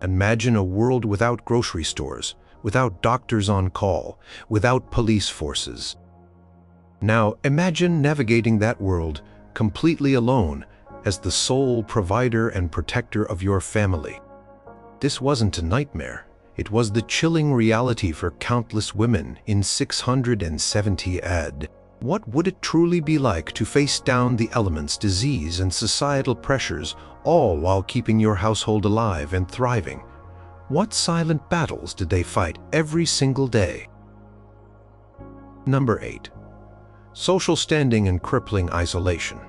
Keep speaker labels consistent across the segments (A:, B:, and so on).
A: Imagine a world without grocery stores, without doctors on call, without police forces. Now imagine navigating that world completely alone as the sole provider and protector of your family. This wasn't a nightmare. It was the chilling reality for countless women in 670 AD. What would it truly be like to face down the elements, disease, and societal pressures, all while keeping your household alive and thriving? What silent battles did they fight every single day? Number 8. Social standing and crippling isolation.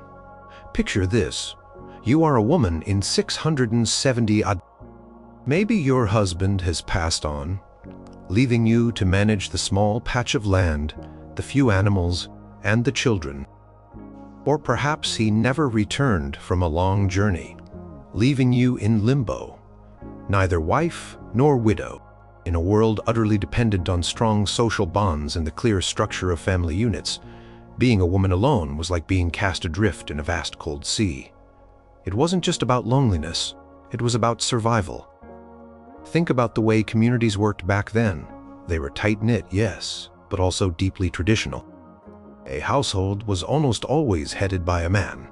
A: Picture this. You are a woman in 670 AD. Maybe your husband has passed on, leaving you to manage the small patch of land, the few animals, and the children. Or perhaps he never returned from a long journey, leaving you in limbo, neither wife nor widow. In a world utterly dependent on strong social bonds and the clear structure of family units, being a woman alone was like being cast adrift in a vast cold sea. It wasn't just about loneliness, it was about survival. Think about the way communities worked back then. They were tight-knit, yes, but also deeply traditional. A household was almost always headed by a man.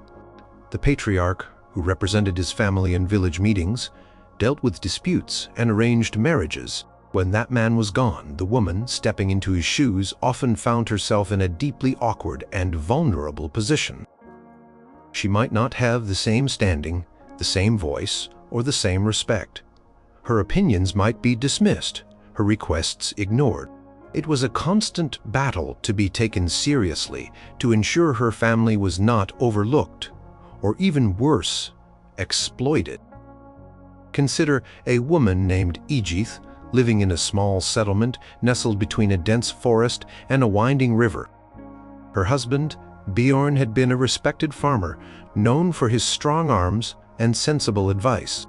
A: The patriarch, who represented his family in village meetings, dealt with disputes and arranged marriages. When that man was gone, the woman, stepping into his shoes, often found herself in a deeply awkward and vulnerable position. She might not have the same standing, the same voice, or the same respect. Her opinions might be dismissed, her requests ignored. It was a constant battle to be taken seriously, to ensure her family was not overlooked, or even worse, exploited. Consider a woman named Edith, living in a small settlement nestled between a dense forest and a winding river. Her husband, Bjorn, had been a respected farmer, known for his strong arms and sensible advice.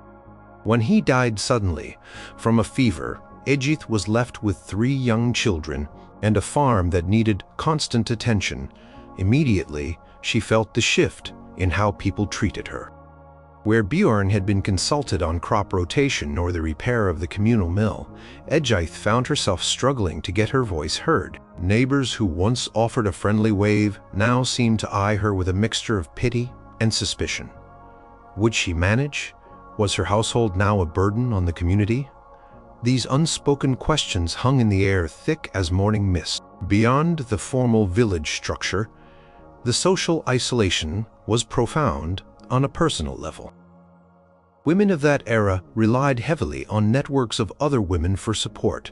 A: When he died suddenly from a fever, Edith was left with 3 young children and a farm that needed constant attention. Immediately, she felt the shift in how people treated her. Where Bjorn had been consulted on crop rotation or the repair of the communal mill, Edith found herself struggling to get her voice heard. Neighbors who once offered a friendly wave now seemed to eye her with a mixture of pity and suspicion. Would she manage? Was her household now a burden on the community? These unspoken questions hung in the air thick as morning mist. Beyond the formal village structure, the social isolation was profound on a personal level. Women of that era relied heavily on networks of other women for support,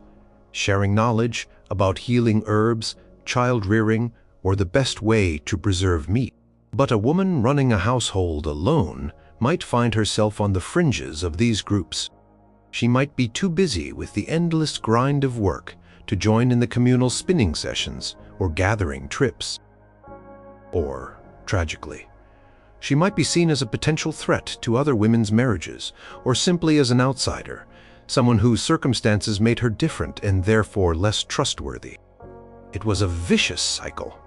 A: sharing knowledge about healing herbs, child-rearing, or the best way to preserve meat. But a woman running a household alone might find herself on the fringes of these groups. She might be too busy with the endless grind of work to join in the communal spinning sessions or gathering trips. Or, tragically, she might be seen as a potential threat to other women's marriages, or simply as an outsider, someone whose circumstances made her different and therefore less trustworthy. It was a vicious cycle.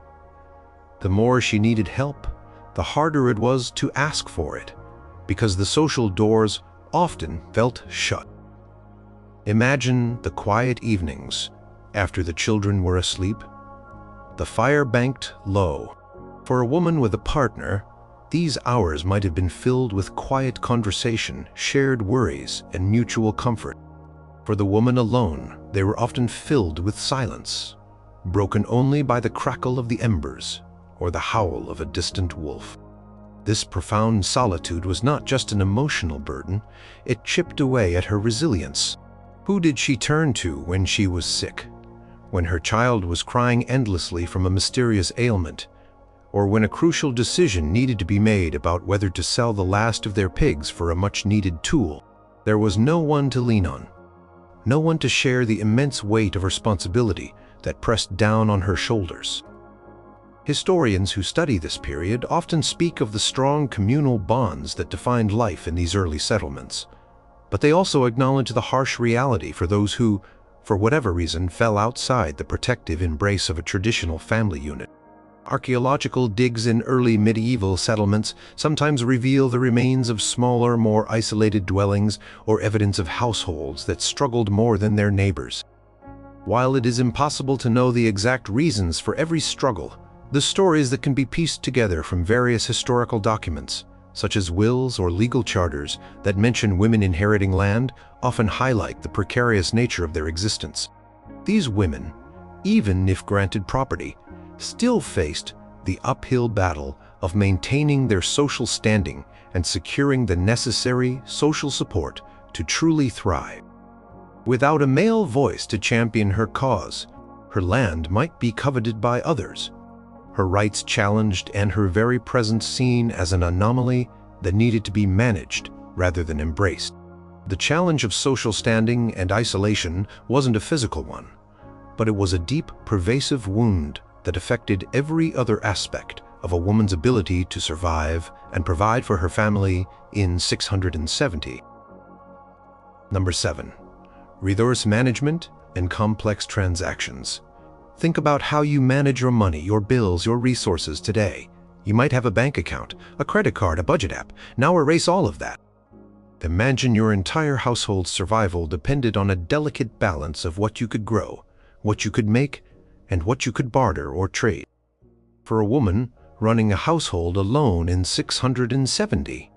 A: The more she needed help, the harder it was to ask for it, because the social doors often felt shut. Imagine the quiet evenings after the children were asleep. The fire banked low. For a woman with a partner, these hours might have been filled with quiet conversation, shared worries, and mutual comfort. For the woman alone, they were often filled with silence, broken only by the crackle of the embers or the howl of a distant wolf. This profound solitude was not just an emotional burden, it chipped away at her resilience. Who did she turn to when she was sick? When her child was crying endlessly from a mysterious ailment? Or when a crucial decision needed to be made about whether to sell the last of their pigs for a much-needed tool? There was no one to lean on, no one to share the immense weight of responsibility that pressed down on her shoulders. Historians who study this period often speak of the strong communal bonds that defined life in these early settlements. But they also acknowledge the harsh reality for those who, for whatever reason, fell outside the protective embrace of a traditional family unit. Archaeological digs in early medieval settlements sometimes reveal the remains of smaller, more isolated dwellings or evidence of households that struggled more than their neighbors. While it is impossible to know the exact reasons for every struggle, the stories that can be pieced together from various historical documents, such as wills or legal charters that mention women inheriting land, often highlight the precarious nature of their existence. These women, even if granted property, still faced the uphill battle of maintaining their social standing and securing the necessary social support to truly thrive. Without a male voice to champion her cause, her land might be coveted by others, her rights challenged, and her very presence seen as an anomaly that needed to be managed rather than embraced. The challenge of social standing and isolation wasn't a physical one, but it was a deep, pervasive wound that affected every other aspect of a woman's ability to survive and provide for her family in 670. Number 7. Resource management and complex transactions. Think about how you manage your money, your bills, your resources today. You might have a bank account, a credit card, a budget app. Now erase all of that. Imagine your entire household's survival depended on a delicate balance of what you could grow, what you could make, and what you could barter or trade. For a woman running a household alone in 670,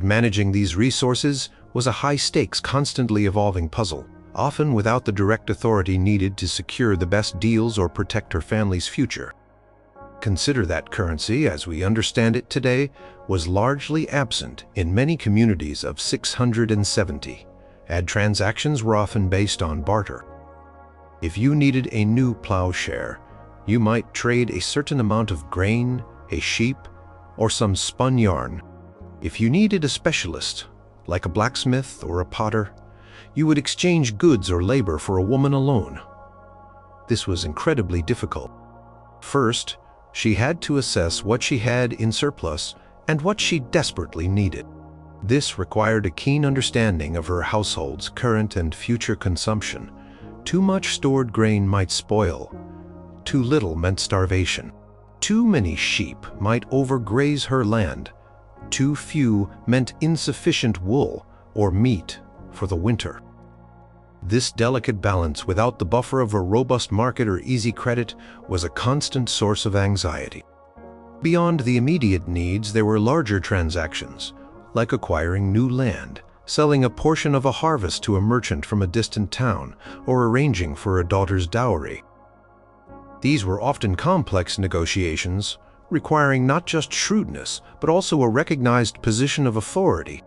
A: managing these resources was a high-stakes, constantly evolving puzzle, often without the direct authority needed to secure the best deals or protect her family's future. Consider that currency, as we understand it today, was largely absent in many communities of 670, and transactions were often based on barter. If you needed a new plowshare, you might trade a certain amount of grain, a sheep, or some spun yarn. If you needed a specialist, like a blacksmith or a potter, you would exchange goods or labor for a woman alone. This was incredibly difficult. First, she had to assess what she had in surplus and what she desperately needed. This required a keen understanding of her household's current and future consumption. Too much stored grain might spoil. Too little meant starvation. Too many sheep might overgraze her land. Too few meant insufficient wool or meat for the winter. This delicate balance, without the buffer of a robust market or easy credit, was a constant source of anxiety. Beyond the immediate needs, there were larger transactions, like acquiring new land, selling a portion of a harvest to a merchant from a distant town, or arranging for a daughter's dowry. These were often complex negotiations, requiring not just shrewdness, but also a recognized position of authority.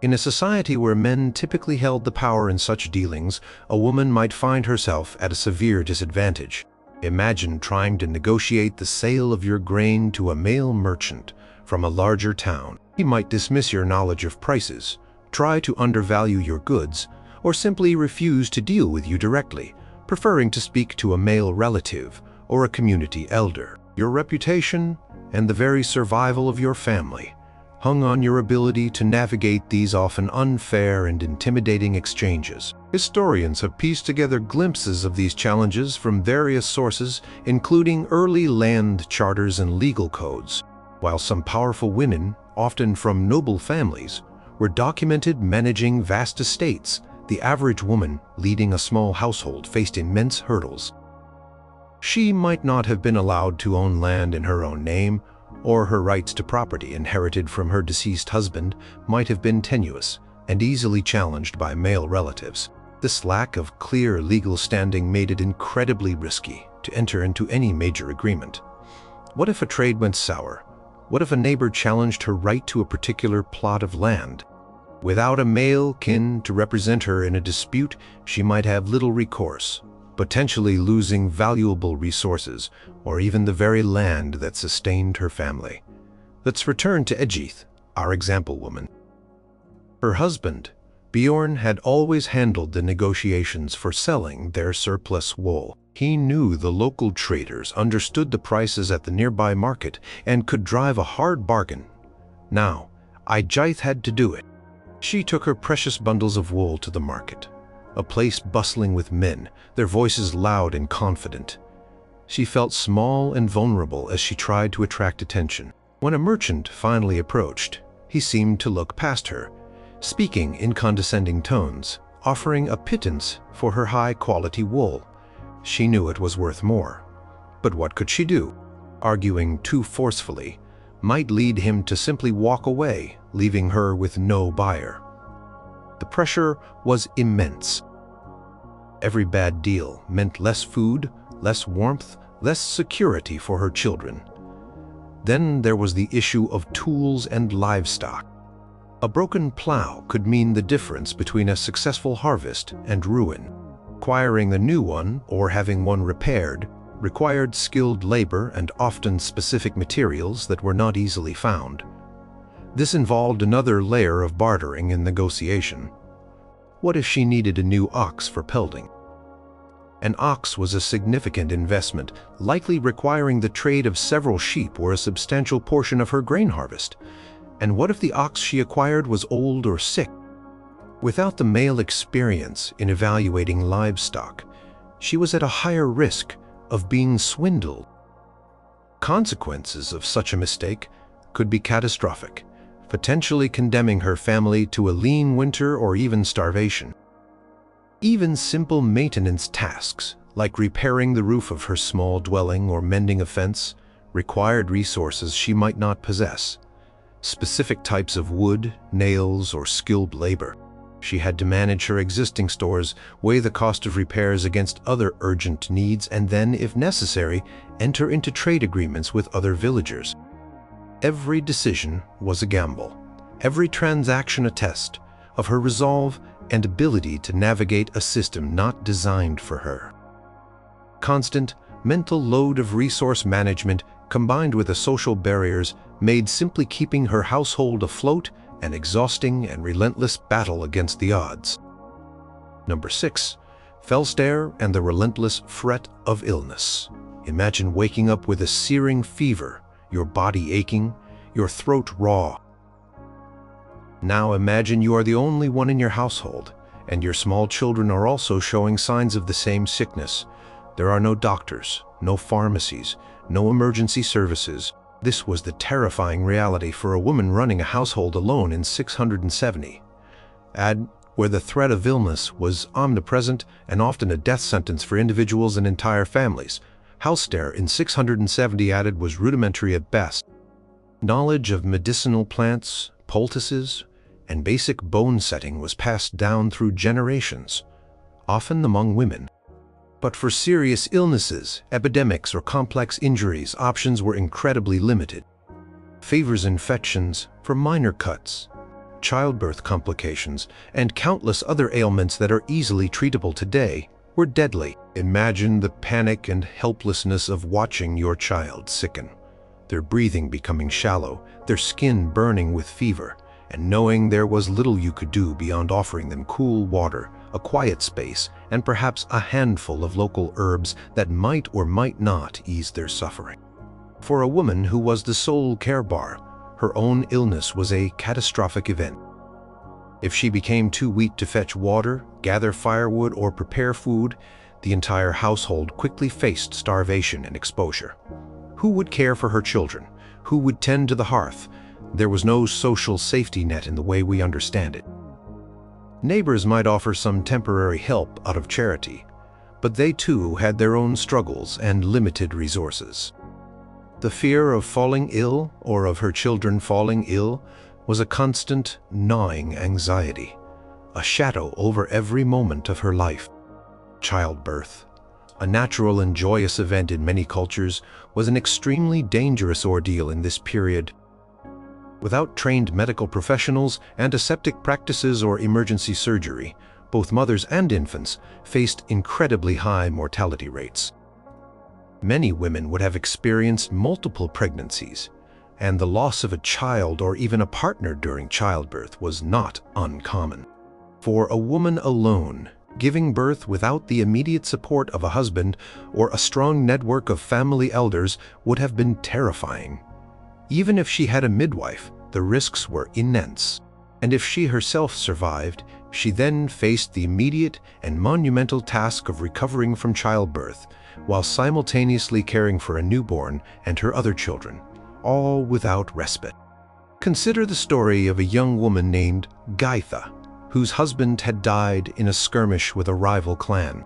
A: In a society where men typically held the power in such dealings, a woman might find herself at a severe disadvantage. Imagine trying to negotiate the sale of your grain to a male merchant from a larger town. He might dismiss your knowledge of prices, try to undervalue your goods, or simply refuse to deal with you directly, preferring to speak to a male relative or a community elder. Your reputation and the very survival of your family hung on your ability to navigate these often unfair and intimidating exchanges. Historians have pieced together glimpses of these challenges from various sources, including early land charters and legal codes. While some powerful women, often from noble families, were documented managing vast estates, the average woman leading a small household faced immense hurdles. She might not have been allowed to own land in her own name, or her rights to property inherited from her deceased husband might have been tenuous and easily challenged by male relatives. This lack of clear legal standing made it incredibly risky to enter into any major agreement. What if a trade went sour? What if a neighbor challenged her right to a particular plot of land? Without a male kin to represent her in a dispute, she might have little recourse, potentially losing valuable resources or even the very land that sustained her family. Let's return to Edith, our example woman. Her husband, Bjorn, had always handled the negotiations for selling their surplus wool. He knew the local traders understood the prices at the nearby market and could drive a hard bargain. Now, Edith had to do it. She took her precious bundles of wool to the market, a place bustling with men, their voices loud and confident. She felt small and vulnerable as she tried to attract attention. When a merchant finally approached, he seemed to look past her, speaking in condescending tones, offering a pittance for her high-quality wool. She knew it was worth more. But what could she do? Arguing too forcefully might lead him to simply walk away, leaving her with no buyer. The pressure was immense. Every bad deal meant less food, less warmth, less security for her children. Then there was the issue of tools and livestock. A broken plow could mean the difference between a successful harvest and ruin. Acquiring a new one or having one repaired required skilled labor and often specific materials that were not easily found. This involved another layer of bartering and negotiation. What if she needed a new ox for pelting? An ox was a significant investment, likely requiring the trade of several sheep or a substantial portion of her grain harvest. And what if the ox she acquired was old or sick? Without the male experience in evaluating livestock, she was at a higher risk of being swindled. Consequences of such a mistake could be catastrophic, potentially condemning her family to a lean winter or even starvation. Even simple maintenance tasks, like repairing the roof of her small dwelling or mending a fence, required resources she might not possess. Specific types of wood, nails, or skilled labor. She had to manage her existing stores, weigh the cost of repairs against other urgent needs, and then, if necessary, enter into trade agreements with other villagers. Every decision was a gamble, every transaction a test of her resolve and ability to navigate a system not designed for her. Constant mental load of resource management combined with the social barriers made simply keeping her household afloat an exhausting and relentless battle against the odds. Number 6. Felstare and the relentless threat of illness. Imagine waking up with a searing fever, your body aching, your throat raw. Now imagine you are the only one in your household, and your small children are also showing signs of the same sickness. There are no doctors, no pharmacies, no emergency services. This was the terrifying reality for a woman running a household alone in 670. Add where the threat of illness was omnipresent and often a death sentence for individuals and entire families. Housestare in 670 added was rudimentary at best. Knowledge of medicinal plants, poultices, and basic bone setting was passed down through generations, often among women. But for serious illnesses, epidemics, or complex injuries, options were incredibly limited. Fevers, infections for minor cuts, childbirth complications, and countless other ailments that are easily treatable today were deadly. Imagine the panic and helplessness of watching your child sicken, their breathing becoming shallow, their skin burning with fever, and knowing there was little you could do beyond offering them cool water, a quiet space, and perhaps a handful of local herbs that might or might not ease their suffering. For a woman who was the sole caregiver, her own illness was a catastrophic event. If she became too weak to fetch water, gather firewood, or prepare food, the entire household quickly faced starvation and exposure. Who would care for her children? Who would tend to the hearth? There was no social safety net in the way we understand it. Neighbors might offer some temporary help out of charity, but they too had their own struggles and limited resources. The fear of falling ill or of her children falling ill was a constant, gnawing anxiety, a shadow over every moment of her life. Childbirth, a natural and joyous event in many cultures, was an extremely dangerous ordeal in this period. Without trained medical professionals, antiseptic practices, or emergency surgery, both mothers and infants faced incredibly high mortality rates. Many women would have experienced multiple pregnancies, and the loss of a child or even a partner during childbirth was not uncommon. For a woman alone, giving birth without the immediate support of a husband or a strong network of family elders would have been terrifying. Even if she had a midwife, the risks were immense, and if she herself survived, She then faced the immediate and monumental task of recovering from childbirth, while simultaneously caring for a newborn and her other children, all without respite. Consider the story of a young woman named Gaitha, whose husband had died in a skirmish with a rival clan.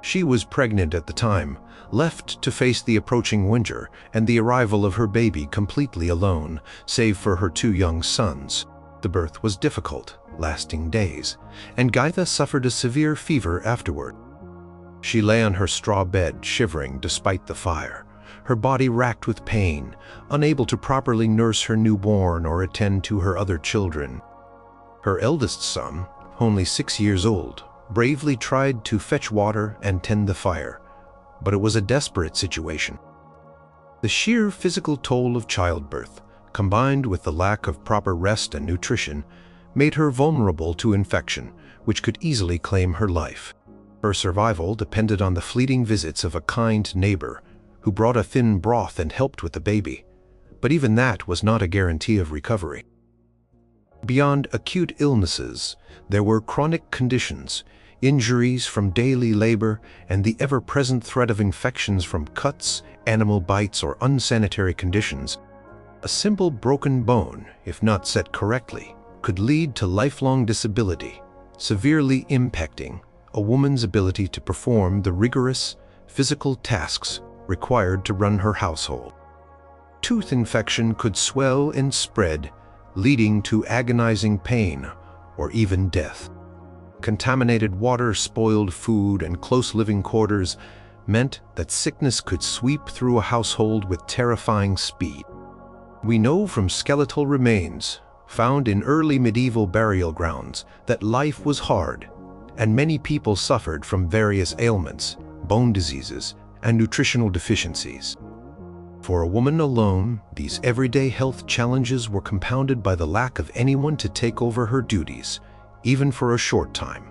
A: She was pregnant at the time, left to face the approaching winter and the arrival of her baby completely alone, save for her 2 young sons. The birth was difficult, lasting days, and Gaitha suffered a severe fever afterward. She lay on her straw bed, shivering despite the fire, her body racked with pain, unable to properly nurse her newborn or attend to her other children. Her eldest son, only 6 years old, bravely tried to fetch water and tend the fire, but it was a desperate situation. The sheer physical toll of childbirth, combined with the lack of proper rest and nutrition, made her vulnerable to infection, which could easily claim her life. Her survival depended on the fleeting visits of a kind neighbor who brought a thin broth and helped with the baby, but even that was not a guarantee of recovery. Beyond acute illnesses, there were chronic conditions, injuries from daily labor, and the ever-present threat of infections from cuts, animal bites, or unsanitary conditions. A simple broken bone, if not set correctly, could lead to lifelong disability, severely impacting a woman's ability to perform the rigorous physical tasks required to run her household. Tooth infection could swell and spread, leading to agonizing pain or even death. Contaminated water, spoiled food, and close living quarters meant that sickness could sweep through a household with terrifying speed. We know from skeletal remains found in early medieval burial grounds that life was hard, and many people suffered from various ailments, bone diseases, and nutritional deficiencies. For a woman alone, these everyday health challenges were compounded by the lack of anyone to take over her duties, even for a short time.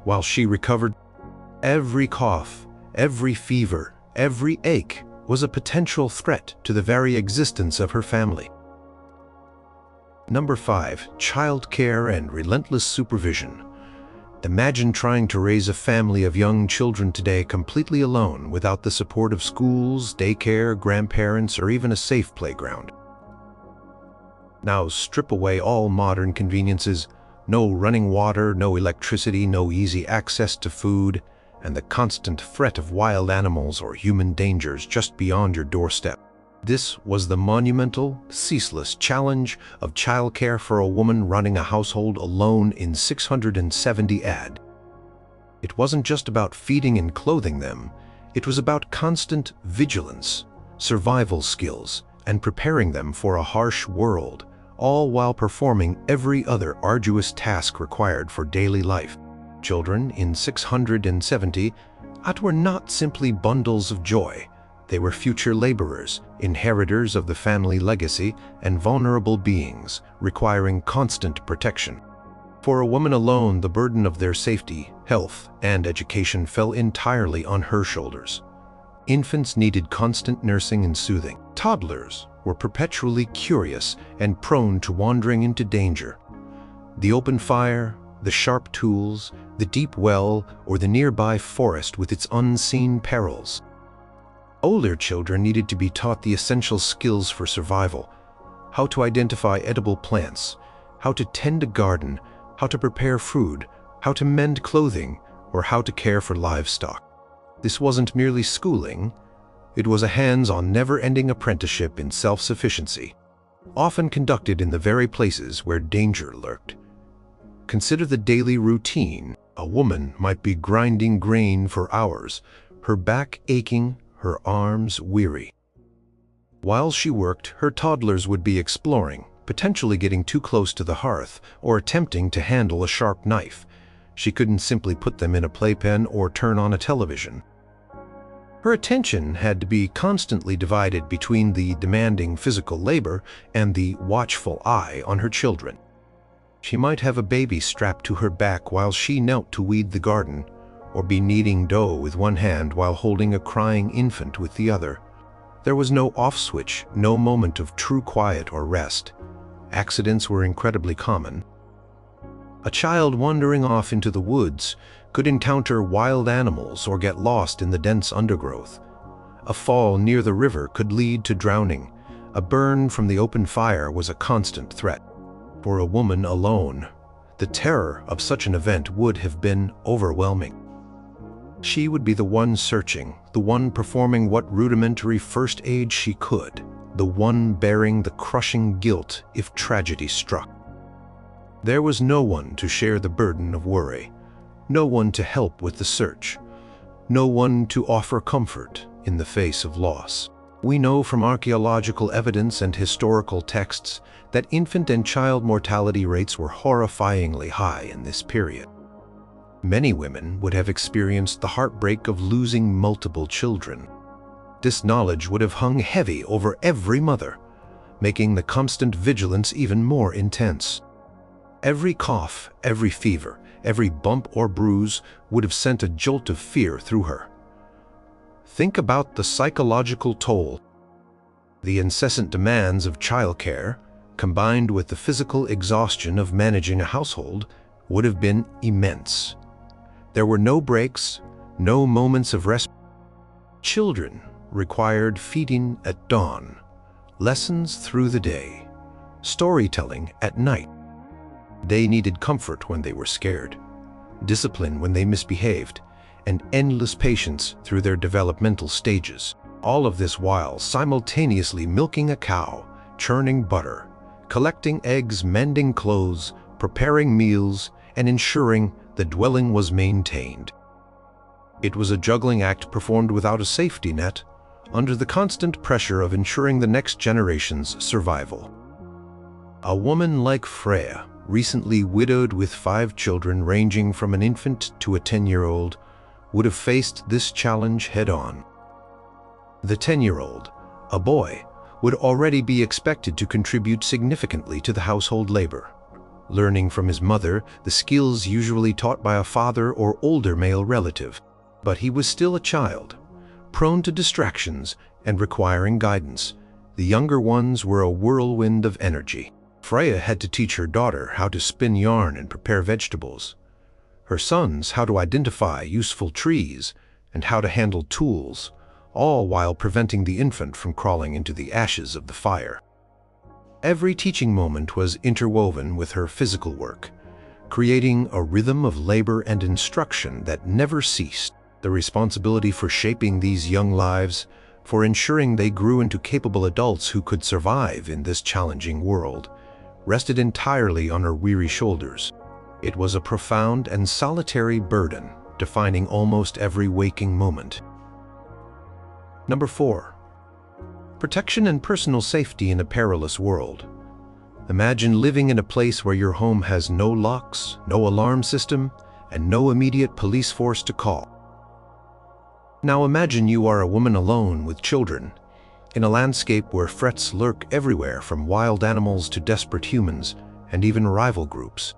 A: While she recovered, every cough, every fever, every ache was a potential threat to the very existence of her family. Number 5. Childcare and relentless supervision. Imagine trying to raise a family of young children today completely alone without the support of schools, daycare, grandparents, or even a safe playground. Now strip away all modern conveniences, no running water, no electricity, no easy access to food, and the constant threat of wild animals or human dangers just beyond your doorstep. This was the monumental, ceaseless challenge of childcare for a woman running a household alone in 670 AD. It wasn't just about feeding and clothing them, it was about constant vigilance, survival skills, and preparing them for a harsh world, all while performing every other arduous task required for daily life. Children in 670 AD were not simply bundles of joy. They were future laborers, inheritors of the family legacy, and vulnerable beings, requiring constant protection. For a woman alone, the burden of their safety, health, and education fell entirely on her shoulders. Infants needed constant nursing and soothing. Toddlers were perpetually curious and prone to wandering into danger. The open fire, the sharp tools, the deep well, or the nearby forest with its unseen perils. Older children needed to be taught the essential skills for survival: how to identify edible plants, how to tend a garden, how to prepare food, how to mend clothing, or how to care for livestock. This wasn't merely schooling, it was a hands-on, never-ending apprenticeship in self-sufficiency, often conducted in the very places where danger lurked. Consider the daily routine. A woman might be grinding grain for hours, her back aching, her arms weary. While she worked, her toddlers would be exploring, potentially getting too close to the hearth or attempting to handle a sharp knife. She couldn't simply put them in a playpen or turn on a television. Her attention had to be constantly divided between the demanding physical labor and the watchful eye on her children. She might have a baby strapped to her back while she knelt to weed the garden, or be kneading dough with one hand while holding a crying infant with the other. There was no off switch, no moment of true quiet or rest. Accidents were incredibly common. A child wandering off into the woods could encounter wild animals or get lost in the dense undergrowth. A fall near the river could lead to drowning. A burn from the open fire was a constant threat. For a woman alone, the terror of such an event would have been overwhelming. She would be the one searching, the one performing what rudimentary first aid she could, the one bearing the crushing guilt if tragedy struck. There was no one to share the burden of worry, no one to help with the search, no one to offer comfort in the face of loss. We know from archaeological evidence and historical texts that infant and child mortality rates were horrifyingly high in this period. Many women would have experienced the heartbreak of losing multiple children. This knowledge would have hung heavy over every mother, making the constant vigilance even more intense. Every cough, every fever, every bump or bruise would have sent a jolt of fear through her. Think about the psychological toll. The incessant demands of childcare, combined with the physical exhaustion of managing a household, would have been immense. There were no breaks, no moments of rest. Children required feeding at dawn, lessons through the day, storytelling at night. They needed comfort when they were scared, discipline when they misbehaved, and endless patience through their developmental stages. All of this while simultaneously milking a cow, churning butter, collecting eggs, mending clothes, preparing meals, and ensuring the dwelling was maintained. It was a juggling act performed without a safety net, under the constant pressure of ensuring the next generation's survival. A woman like Freya, recently widowed with 5 children ranging from an infant to a 10-year-old, would have faced this challenge head-on. The 10-year-old, a boy, would already be expected to contribute significantly to the household labor, learning from his mother the skills usually taught by a father or older male relative. But he was still a child, prone to distractions and requiring guidance. The younger ones were a whirlwind of energy. Freya had to teach her daughter how to spin yarn and prepare vegetables, her sons how to identify useful trees and how to handle tools, all while preventing the infant from crawling into the ashes of the fire. Every teaching moment was interwoven with her physical work, creating a rhythm of labor and instruction that never ceased. The responsibility for shaping these young lives, for ensuring they grew into capable adults who could survive in this challenging world, rested entirely on her weary shoulders. It was a profound and solitary burden, defining almost every waking moment. Number 4. Protection and personal safety in a perilous world. Imagine living in a place where your home has no locks, no alarm system, and no immediate police force to call. Now imagine you are a woman alone with children, in a landscape where threats lurk everywhere from wild animals to desperate humans and even rival groups.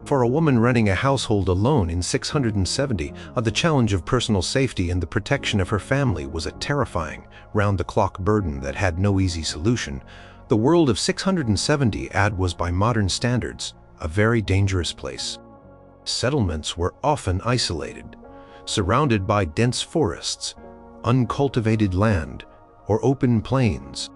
A: For a woman running a household alone in 670, the challenge of personal safety and the protection of her family was a terrifying, round-the-clock burden that had no easy solution. The world of 670 AD was, by modern standards, a very dangerous place. Settlements were often isolated, surrounded by dense forests, uncultivated land, or open plains.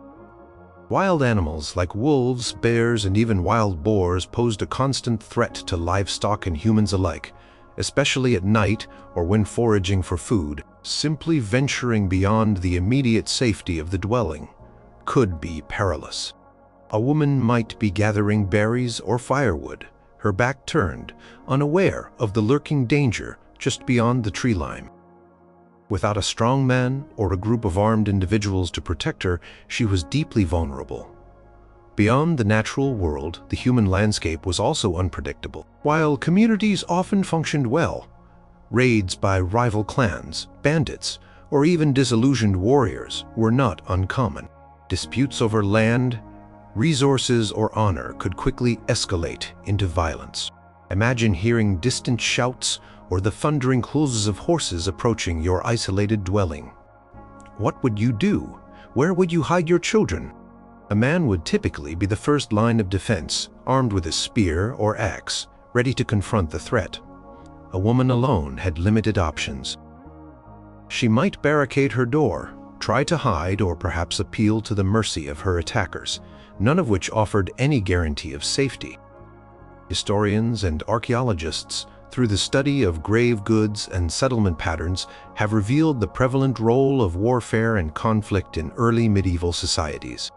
A: Wild animals like wolves, bears, and even wild boars posed a constant threat to livestock and humans alike, especially at night or when foraging for food. Simply venturing beyond the immediate safety of the dwelling could be perilous. A woman might be gathering berries or firewood, her back turned, unaware of the lurking danger just beyond the tree line. Without a strong man or a group of armed individuals to protect her, she was deeply vulnerable. Beyond the natural world, the human landscape was also unpredictable. While communities often functioned well, raids by rival clans, bandits, or even disillusioned warriors were not uncommon. Disputes over land, resources, or honor could quickly escalate into violence. Imagine hearing distant shouts or the thundering hoofs of horses approaching your isolated dwelling. What would you do? Where would you hide your children? A man would typically be the first line of defense, armed with a spear or axe, ready to confront the threat. A woman alone had limited options. She might barricade her door, try to hide, or perhaps appeal to the mercy of her attackers, none of which offered any guarantee of safety. Historians and archaeologists, through the study of grave goods and settlement patterns, have revealed the prevalent role of warfare and conflict in early medieval societies.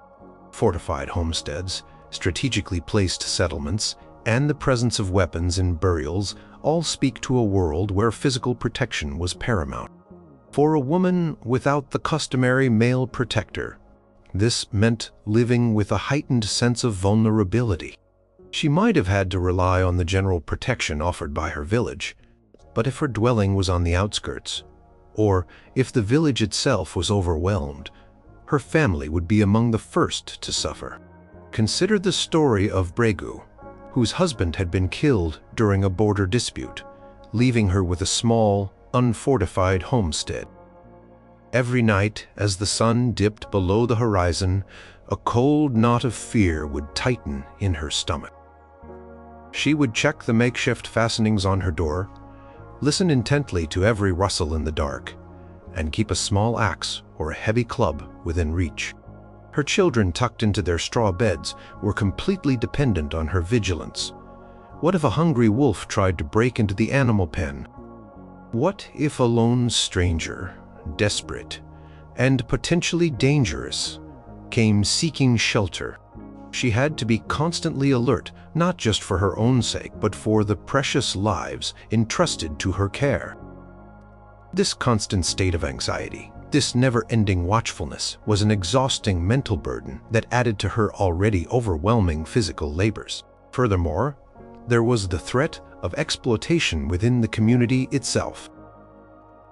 A: Fortified homesteads, strategically placed settlements, and the presence of weapons in burials all speak to a world where physical protection was paramount. For a woman without the customary male protector, this meant living with a heightened sense of vulnerability. She might have had to rely on the general protection offered by her village, but if her dwelling was on the outskirts, or if the village itself was overwhelmed, her family would be among the first to suffer. Consider the story of Bregu, whose husband had been killed during a border dispute, leaving her with a small, unfortified homestead. Every night, as the sun dipped below the horizon, a cold knot of fear would tighten in her stomach. She would check the makeshift fastenings on her door, listen intently to every rustle in the dark, and keep a small axe or a heavy club within reach. Her children, tucked into their straw beds, were completely dependent on her vigilance. What if a hungry wolf tried to break into the animal pen? What if a lone stranger, desperate and potentially dangerous, came seeking shelter? She had to be constantly alert, not just for her own sake, but for the precious lives entrusted to her care. This constant state of anxiety, this never-ending watchfulness, was an exhausting mental burden that added to her already overwhelming physical labors. Furthermore, there was the threat of exploitation within the community itself.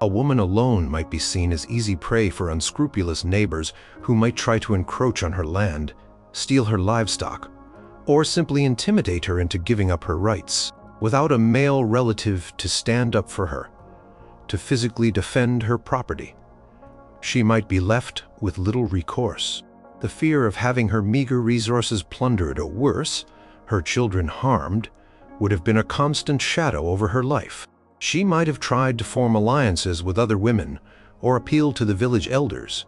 A: A woman alone might be seen as easy prey for unscrupulous neighbors who might try to encroach on her land, steal her livestock, or simply intimidate her into giving up her rights. Without a male relative to stand up for her, to physically defend her property, she might be left with little recourse. The fear of having her meager resources plundered, or worse, her children harmed, would have been a constant shadow over her life. She might have tried to form alliances with other women or appeal to the village elders,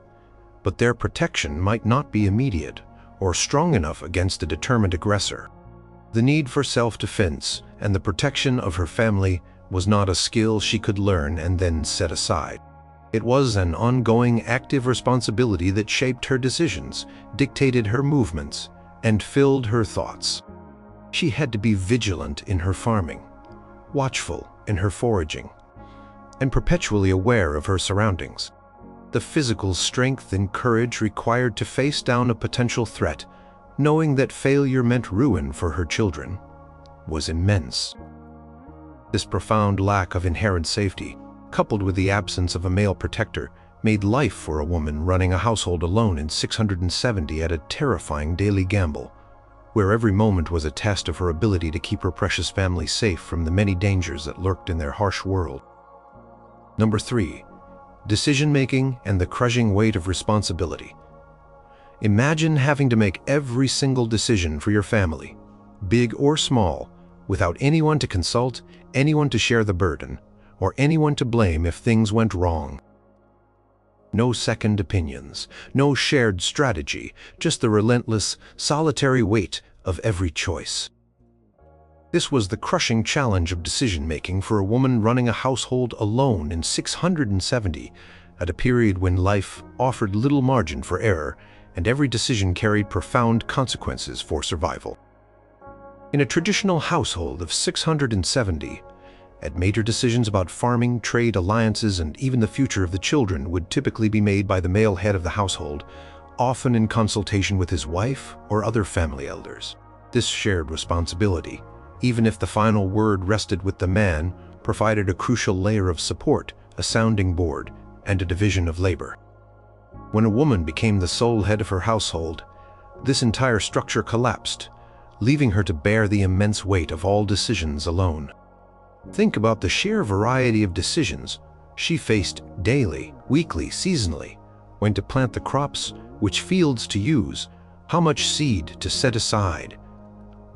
A: but their protection might not be immediate or strong enough against a determined aggressor. The need for self-defense and the protection of her family was not a skill she could learn and then set aside. It was an ongoing, active responsibility that shaped her decisions, dictated her movements, and filled her thoughts. She had to be vigilant in her farming, watchful in her foraging, and perpetually aware of her surroundings. The physical strength and courage required to face down a potential threat, knowing that failure meant ruin for her children, was immense. This profound lack of inherent safety, coupled with the absence of a male protector, made life for a woman running a household alone in 670 a terrifying daily gamble, where every moment was a test of her ability to keep her precious family safe from the many dangers that lurked in their harsh world. Number 3. Decision-making and the crushing weight of responsibility. Imagine having to make every single decision for your family, big or small, without anyone to consult, anyone to share the burden, or anyone to blame if things went wrong. No second opinions, no shared strategy, just the relentless, solitary weight of every choice. This was the crushing challenge of decision-making for a woman running a household alone in 670, at a period when life offered little margin for error and every decision carried profound consequences for survival. In a traditional household of 670, major decisions about farming, trade, alliances, and even the future of the children would typically be made by the male head of the household, often in consultation with his wife or other family elders. This shared responsibility, even if the final word rested with the man, provided a crucial layer of support, a sounding board, and a division of labor. When a woman became the sole head of her household, this entire structure collapsed, leaving her to bear the immense weight of all decisions alone. Think about the sheer variety of decisions she faced daily, weekly, seasonally, when to plant the crops, which fields to use, how much seed to set aside,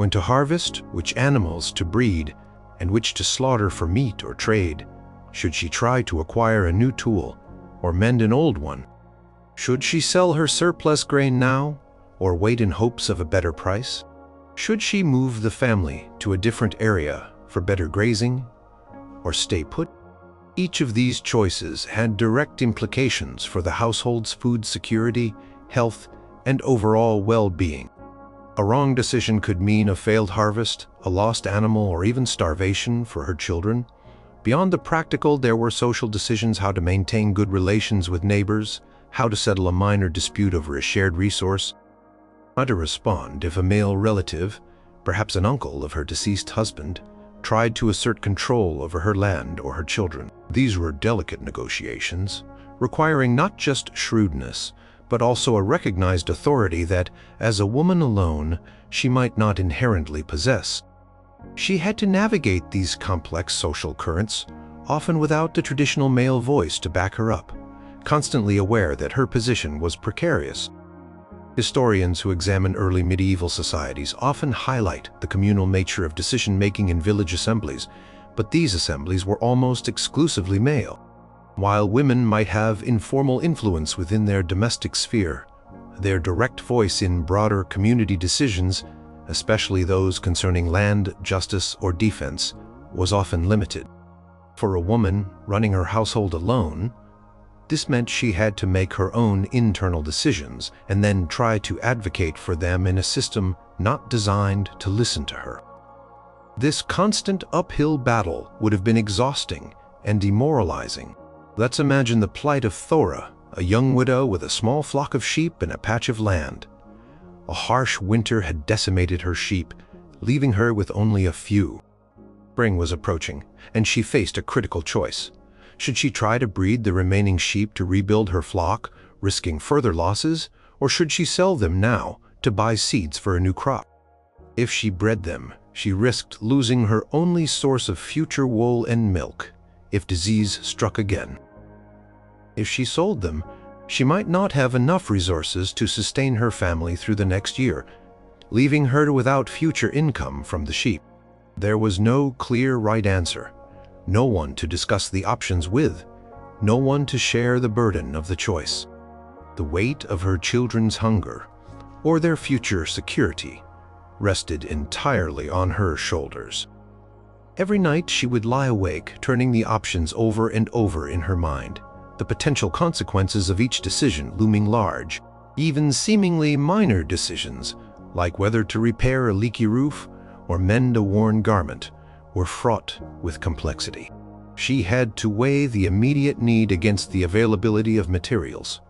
A: When to harvest, which animals to breed, and which to slaughter for meat or trade? Should she try to acquire a new tool or mend an old one? Should she sell her surplus grain now or wait in hopes of a better price? Should she move the family to a different area for better grazing or stay put? Each of these choices had direct implications for the household's food security, health, and overall well-being. A wrong decision could mean a failed harvest, a lost animal, or even starvation for her children. Beyond the practical, there were social decisions: how to maintain good relations with neighbors, how to settle a minor dispute over a shared resource, how to respond if a male relative, perhaps an uncle of her deceased husband, tried to assert control over her land or her children. These were delicate negotiations, requiring not just shrewdness, but also a recognized authority that, as a woman alone, she might not inherently possess. She had to navigate these complex social currents, often without the traditional male voice to back her up, constantly aware that her position was precarious. Historians who examine early medieval societies often highlight the communal nature of decision-making in village assemblies, but these assemblies were almost exclusively male. While women might have informal influence within their domestic sphere, their direct voice in broader community decisions, especially those concerning land, justice, or defense, was often limited. For a woman running her household alone, this meant she had to make her own internal decisions and then try to advocate for them in a system not designed to listen to her. This constant uphill battle would have been exhausting and demoralizing. Let's imagine the plight of Thora, a young widow with a small flock of sheep and a patch of land. A harsh winter had decimated her sheep, leaving her with only a few. Spring was approaching, and she faced a critical choice. Should she try to breed the remaining sheep to rebuild her flock, risking further losses, or should she sell them now to buy seeds for a new crop? If she bred them, she risked losing her only source of future wool and milk if disease struck again. If she sold them, she might not have enough resources to sustain her family through the next year, leaving her without future income from the sheep. There was no clear right answer. No one to discuss the options with, no one to share the burden of the choice. The weight of her children's hunger, or their future security, rested entirely on her shoulders. Every night she would lie awake, turning the options over and over in her mind, the potential consequences of each decision looming large. Even seemingly minor decisions, like whether to repair a leaky roof or mend a worn garment, were fraught with complexity. She had to weigh the immediate need against the availability of materials,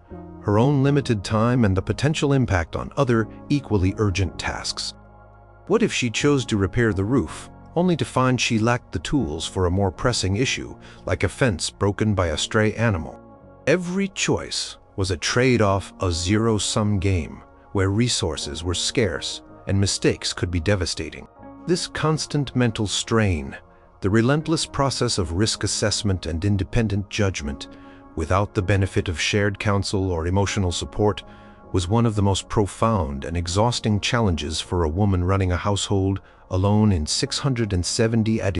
A: her own limited time, and the potential impact on other equally urgent tasks. What if she chose to repair the roof, only to find she lacked the tools for a more pressing issue, like a fence broken by a stray animal? Every choice was a trade-off, a zero-sum game, where resources were scarce and mistakes could be devastating. This constant mental strain, the relentless process of risk assessment and independent judgment, without the benefit of shared counsel or emotional support, was one of the most profound and exhausting challenges for a woman running a household alone in 670 AD.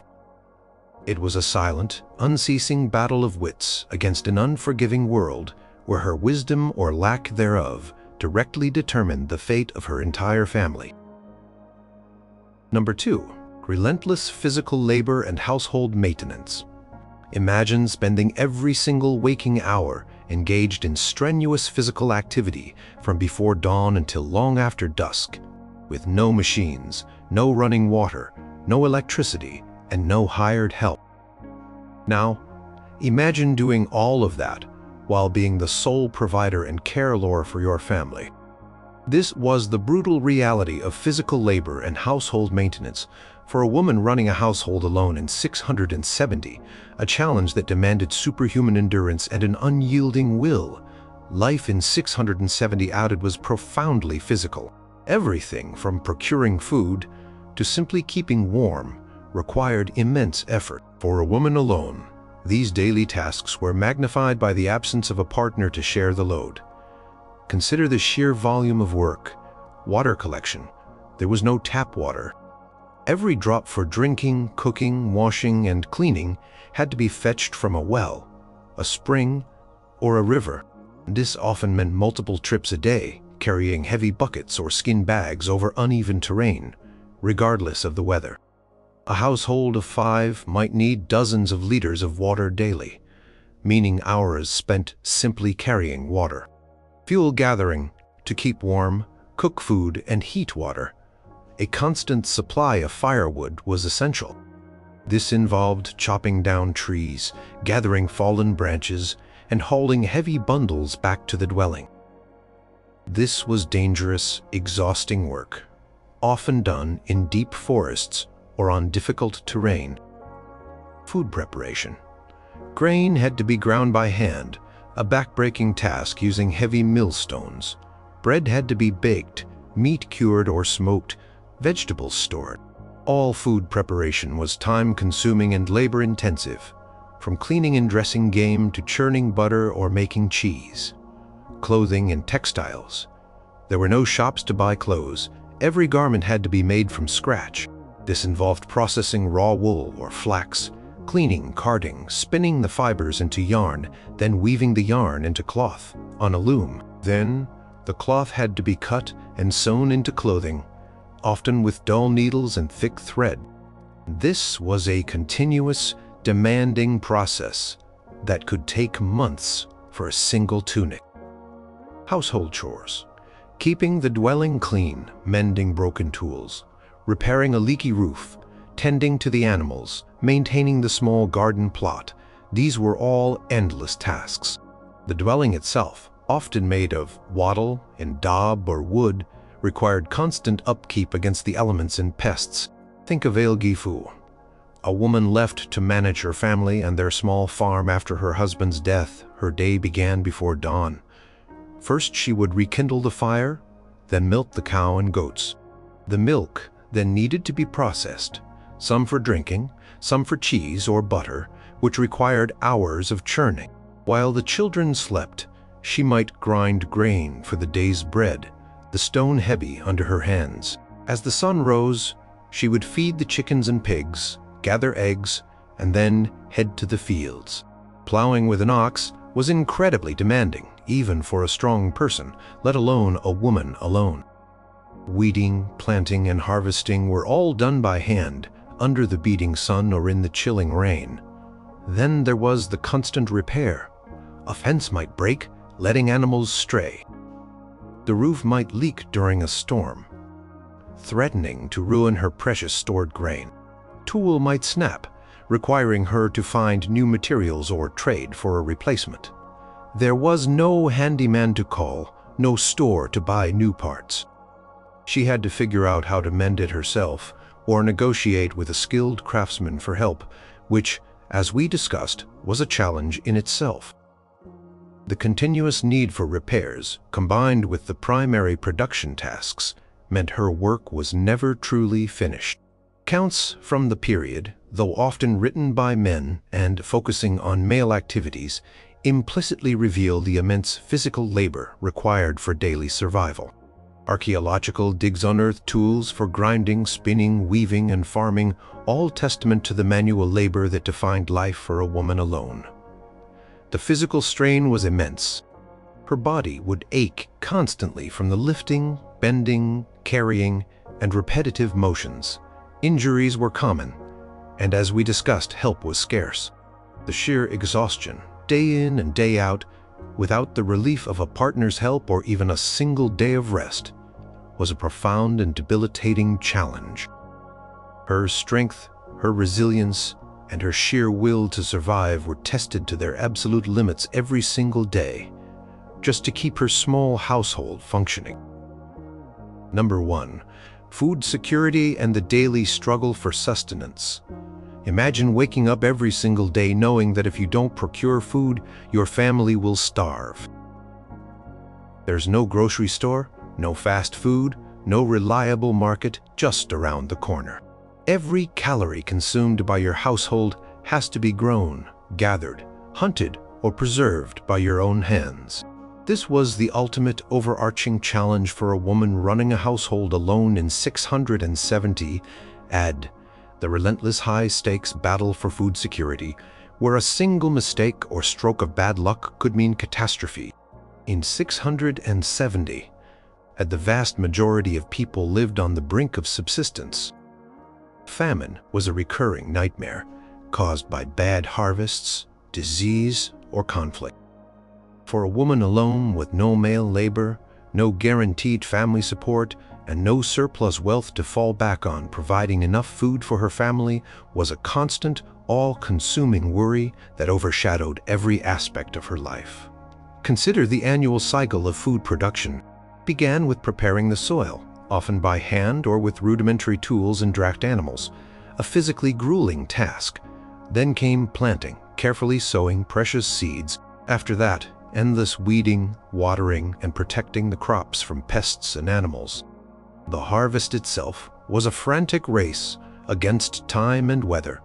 A: It was a silent, unceasing battle of wits against an unforgiving world where her wisdom or lack thereof directly determined the fate of her entire family. Number 2. Relentless physical labor and household maintenance. Imagine spending every single waking hour engaged in strenuous physical activity from before dawn until long after dusk, with no machines, no running water, no electricity, and no hired help. Now, imagine doing all of that while being the sole provider and carelor for your family. This was the brutal reality of physical labor and household maintenance for a woman running a household alone in 670, a challenge that demanded superhuman endurance and an unyielding will. Life in 670 AD was profoundly physical. Everything from procuring food to simply keeping warm required immense effort. For a woman alone, these daily tasks were magnified by the absence of a partner to share the load. Consider the sheer volume of work. Water collection. There was no tap water, Every drop for drinking, cooking, washing, and cleaning had to be fetched from a well, a spring, or a river. This often meant multiple trips a day, carrying heavy buckets or skin bags over uneven terrain, regardless of the weather. A household of 5 might need dozens of liters of water daily, meaning hours spent simply carrying water. Fuel gathering to keep warm, cook food, and heat water. A constant supply of firewood was essential. This involved chopping down trees, gathering fallen branches, and hauling heavy bundles back to the dwelling. This was dangerous, exhausting work, often done in deep forests or on difficult terrain. Food preparation. Grain had to be ground by hand, a back-breaking task using heavy millstones. Bread had to be baked, meat cured or smoked, vegetables stored. All food preparation was time-consuming and labor-intensive, from cleaning and dressing game to churning butter or making cheese. Clothing and textiles. There were no shops to buy clothes. Every garment had to be made from scratch. This involved processing raw wool or flax, cleaning, carding, spinning the fibers into yarn, then weaving the yarn into cloth on a loom. Then, the cloth had to be cut and sewn into clothing, often with dull needles and thick thread. This was a continuous, demanding process that could take months for a single tunic. Household chores. Keeping the dwelling clean, mending broken tools, repairing a leaky roof, tending to the animals, maintaining the small garden plot. These were all endless tasks. The dwelling itself, often made of wattle and daub or wood, required constant upkeep against the elements and pests. Think of Gifu, a woman left to manage her family and their small farm after her husband's death. Her day began before dawn. First, she would rekindle the fire, then milk the cow and goats. The milk then needed to be processed, some for drinking, some for cheese or butter, which required hours of churning. While the children slept, she might grind grain for the day's bread, the stone heavy under her hands. As the sun rose, she would feed the chickens and pigs, gather eggs, and then head to the fields. Plowing with an ox was incredibly demanding, even for a strong person, let alone a woman alone. Weeding, planting, and harvesting were all done by hand, under the beating sun or in the chilling rain. Then there was the constant repair. A fence might break, letting animals stray. The roof might leak during a storm, threatening to ruin her precious stored grain. Tool might snap, requiring her to find new materials or trade for a replacement. There was no handyman to call, no store to buy new parts. She had to figure out how to mend it herself or negotiate with a skilled craftsman for help, which, as we discussed, was a challenge in itself. The continuous need for repairs, combined with the primary production tasks, meant her work was never truly finished. Accounts from the period, though often written by men and focusing on male activities, implicitly reveal the immense physical labor required for daily survival. Archaeological digs unearthed tools for grinding, spinning, weaving, and farming, all testament to the manual labor that defined life for a woman alone. The physical strain was immense. Her body would ache constantly from the lifting, bending, carrying, and repetitive motions. Injuries were common, and as we discussed, help was scarce. The sheer exhaustion, day in and day out, without the relief of a partner's help or even a single day of rest, was a profound and debilitating challenge. Her strength, her resilience, and her sheer will to survive were tested to their absolute limits every single day, just to keep her small household functioning. Number 1. Food security and the daily struggle for sustenance. Imagine waking up every single day knowing that if you don't procure food, your family will starve. There's no grocery store, no fast food, no reliable market just around the corner. Every calorie consumed by your household has to be grown, gathered, hunted, or preserved by your own hands. This was the ultimate overarching challenge for a woman running a household alone in 670 Add the relentless high-stakes battle for food security, where a single mistake or stroke of bad luck could mean catastrophe. In 670, the vast majority of people lived on the brink of subsistence. Famine was a recurring nightmare, caused by bad harvests, disease, or conflict. For a woman alone with no male labor, no guaranteed family support, and no surplus wealth to fall back on, providing enough food for her family was a constant, all-consuming worry that overshadowed every aspect of her life. Consider the annual cycle of food production. It began with preparing the soil, often by hand or with rudimentary tools and dragged animals, a physically grueling task. Then came planting, carefully sowing precious seeds. After that, endless weeding, watering, and protecting the crops from pests and animals. The harvest itself was a frantic race against time and weather,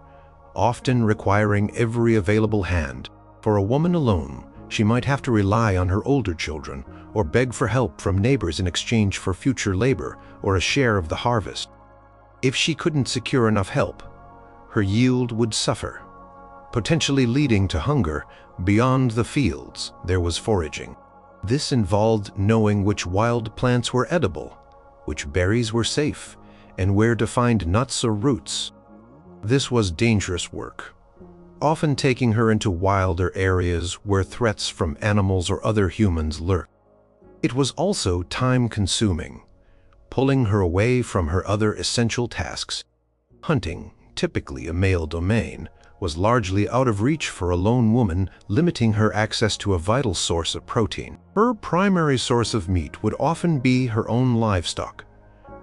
A: often requiring every available hand. For a woman alone, she might have to rely on her older children or beg for help from neighbors in exchange for future labor or a share of the harvest. If she couldn't secure enough help, her yield would suffer, potentially leading to hunger. Beyond the fields, there was foraging. This involved knowing which wild plants were edible, which berries were safe, and where to find nuts or roots. This was dangerous work, often taking her into wilder areas where threats from animals or other humans lurked. It was also time-consuming, pulling her away from her other essential tasks. Hunting, typically a male domain, was largely out of reach for a lone woman, limiting her access to a vital source of protein. Her primary source of meat would often be her own livestock,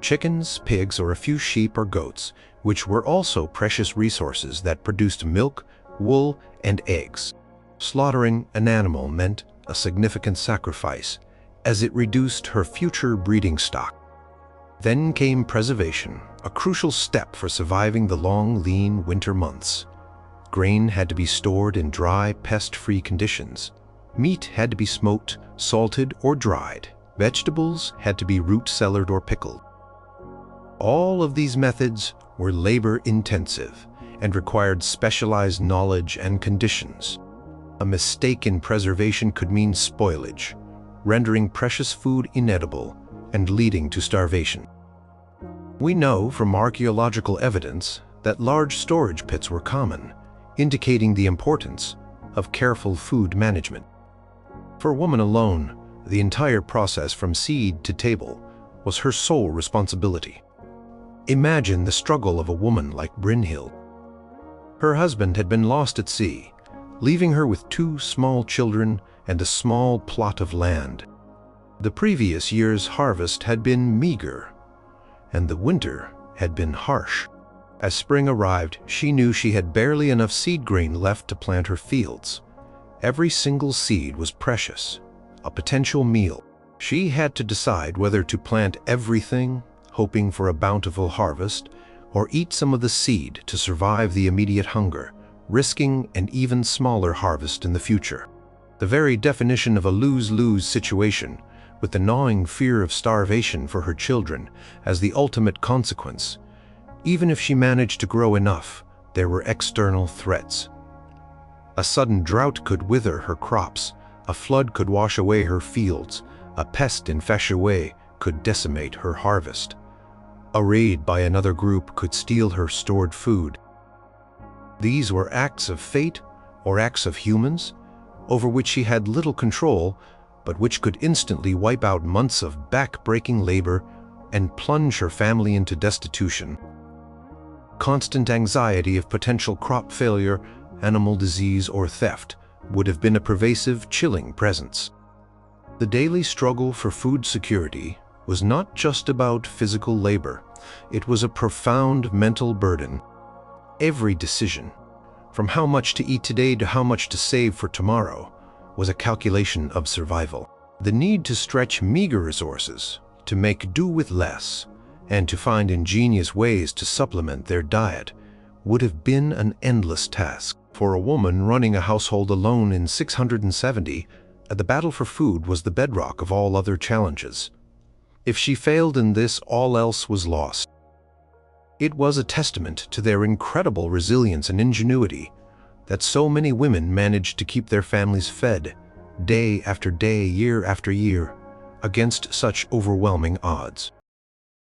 A: chickens, pigs, or a few sheep or goats, which were also precious resources that produced milk, wool, and eggs. Slaughtering an animal meant a significant sacrifice, as it reduced her future breeding stock. Then came preservation, a crucial step for surviving the long, lean winter months. Grain had to be stored in dry, pest-free conditions. Meat had to be smoked, salted, or dried. Vegetables had to be root-cellared or pickled. All of these methods were labor-intensive and required specialized knowledge and conditions. A mistake in preservation could mean spoilage, rendering precious food inedible and leading to starvation. We know from archaeological evidence that large storage pits were common, indicating the importance of careful food management. For a woman alone, the entire process from seed to table was her sole responsibility. Imagine the struggle of a woman like Brynhild. Her husband had been lost at sea, leaving her with 2 small children and a small plot of land. The previous year's harvest had been meager, and the winter had been harsh. As spring arrived, she knew she had barely enough seed grain left to plant her fields. Every single seed was precious, a potential meal. She had to decide whether to plant everything, hoping for a bountiful harvest, or eat some of the seed to survive the immediate hunger, risking an even smaller harvest in the future. The very definition of a lose-lose situation, with the gnawing fear of starvation for her children as the ultimate consequence. Even if she managed to grow enough, there were external threats. A sudden drought could wither her crops, a flood could wash away her fields, a pest in Feshaway could decimate her harvest. A raid by another group could steal her stored food. These were acts of fate or acts of humans, over which she had little control, but which could instantly wipe out months of back-breaking labor and plunge her family into destitution. Constant anxiety of potential crop failure, animal disease, or theft would have been a pervasive, chilling presence. The daily struggle for food security was not just about physical labor. It was a profound mental burden. Every decision, from how much to eat today to how much to save for tomorrow, was a calculation of survival. The need to stretch meager resources, to make do with less, and to find ingenious ways to supplement their diet would have been an endless task. For a woman running a household alone in 670, the battle for food was the bedrock of all other challenges. If she failed in this, all else was lost. It was a testament to their incredible resilience and ingenuity that so many women managed to keep their families fed, day after day, year after year, against such overwhelming odds.